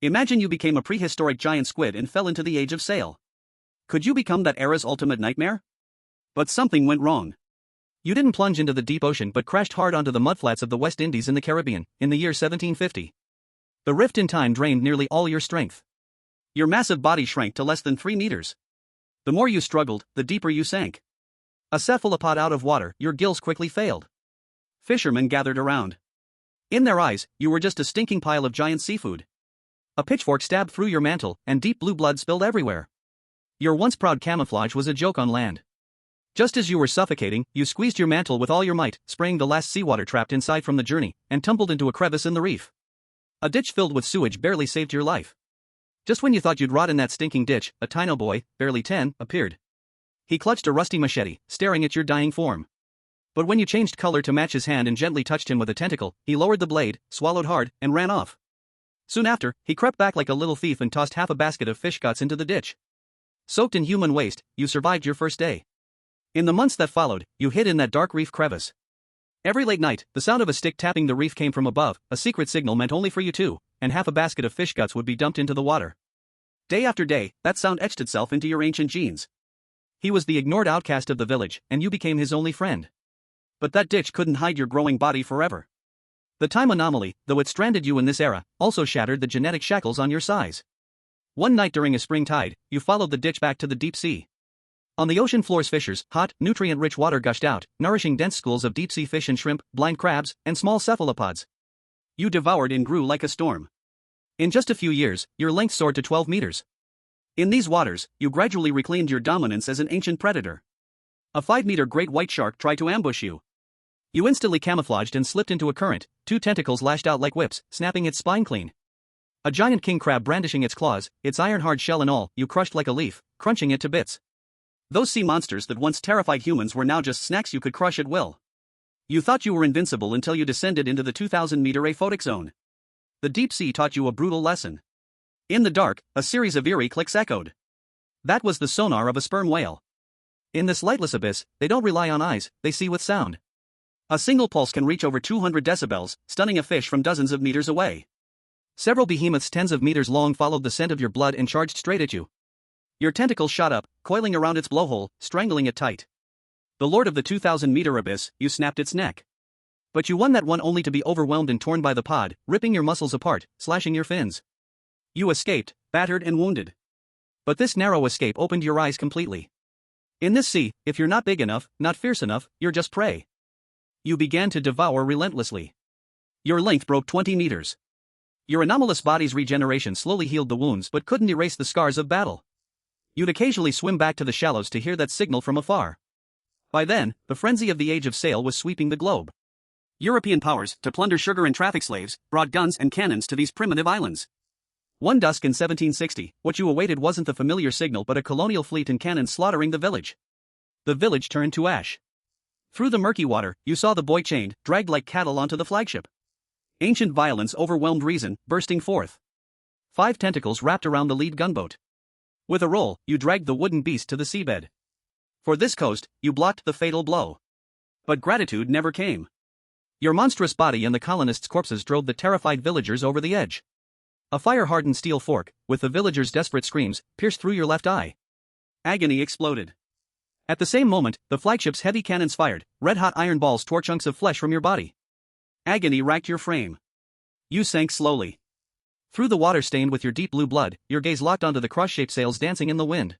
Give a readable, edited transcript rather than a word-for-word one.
Imagine you became a prehistoric giant squid and fell into the age of sail. Could you become that era's ultimate nightmare? But something went wrong. You didn't plunge into the deep ocean but crashed hard onto the mudflats of the West Indies in the Caribbean, in the year 1750. The rift in time drained nearly all your strength. Your massive body shrank to less than 3 meters. The more you struggled, the deeper you sank. A cephalopod out of water, your gills quickly failed. Fishermen gathered around. In their eyes, you were just a stinking pile of giant seafood. A pitchfork stabbed through your mantle, and deep blue blood spilled everywhere. Your once proud camouflage was a joke on land. Just as you were suffocating, you squeezed your mantle with all your might, spraying the last seawater trapped inside from the journey, and tumbled into a crevice in the reef. A ditch filled with sewage barely saved your life. Just when you thought you'd rot in that stinking ditch, a tiny boy, barely 10, appeared. He clutched a rusty machete, staring at your dying form. But when you changed color to match his hand and gently touched him with a tentacle, he lowered the blade, swallowed hard, and ran off. Soon after, he crept back like a little thief and tossed half a basket of fish guts into the ditch. Soaked in human waste, you survived your first day. In the months that followed, you hid in that dark reef crevice. Every late night, the sound of a stick tapping the reef came from above, a secret signal meant only for you two, and half a basket of fish guts would be dumped into the water. Day after day, that sound etched itself into your ancient genes. He was the ignored outcast of the village, and you became his only friend. But that ditch couldn't hide your growing body forever. The time anomaly, though it stranded you in this era, also shattered the genetic shackles on your size. One night during a spring tide, you followed the ditch back to the deep sea. On the ocean floor's fissures, hot, nutrient-rich water gushed out, nourishing dense schools of deep-sea fish and shrimp, blind crabs, and small cephalopods. You devoured and grew like a storm. In just a few years, your length soared to 12 meters. In these waters, you gradually reclaimed your dominance as an ancient predator. A 5-meter great white shark tried to ambush you. You instantly camouflaged and slipped into a current, 2 tentacles lashed out like whips, snapping its spine clean. A giant king crab brandishing its claws, its iron-hard shell and all, you crushed like a leaf, crunching it to bits. Those sea monsters that once terrified humans were now just snacks you could crush at will. You thought you were invincible until you descended into the 2,000-meter aphotic zone. The deep sea taught you a brutal lesson. In the dark, a series of eerie clicks echoed. That was the sonar of a sperm whale. In this lightless abyss, they don't rely on eyes, they see with sound. A single pulse can reach over 200 decibels, stunning a fish from dozens of meters away. Several behemoths tens of meters long followed the scent of your blood and charged straight at you. Your tentacles shot up, coiling around its blowhole, strangling it tight. The lord of the 2,000-meter abyss, you snapped its neck. But you won that one only to be overwhelmed and torn by the pod, ripping your muscles apart, slashing your fins. You escaped, battered and wounded. But this narrow escape opened your eyes completely. In this sea, if you're not big enough, not fierce enough, you're just prey. You began to devour relentlessly. Your length broke 20 meters. Your anomalous body's regeneration slowly healed the wounds but couldn't erase the scars of battle. You'd occasionally swim back to the shallows to hear that signal from afar. By then, the frenzy of the age of sail was sweeping the globe. European powers, to plunder sugar and traffic slaves, brought guns and cannons to these primitive islands. One dusk in 1760, what you awaited wasn't the familiar signal but a colonial fleet and cannons slaughtering the village. The village turned to ash. Through the murky water, you saw the boy chained, dragged like cattle onto the flagship. Ancient violence overwhelmed reason, bursting forth. 5 tentacles wrapped around the lead gunboat. With a roll, you dragged the wooden beast to the seabed. For this coast, you blocked the fatal blow. But gratitude never came. Your monstrous body and the colonists' corpses drove the terrified villagers over the edge. A fire-hardened steel fork, with the villagers' desperate screams, pierced through your left eye. Agony exploded. At the same moment, the flagship's heavy cannons fired, red-hot iron balls tore chunks of flesh from your body. Agony racked your frame. You sank slowly. Through the water stained with your deep blue blood, your gaze locked onto the cross-shaped sails dancing in the wind.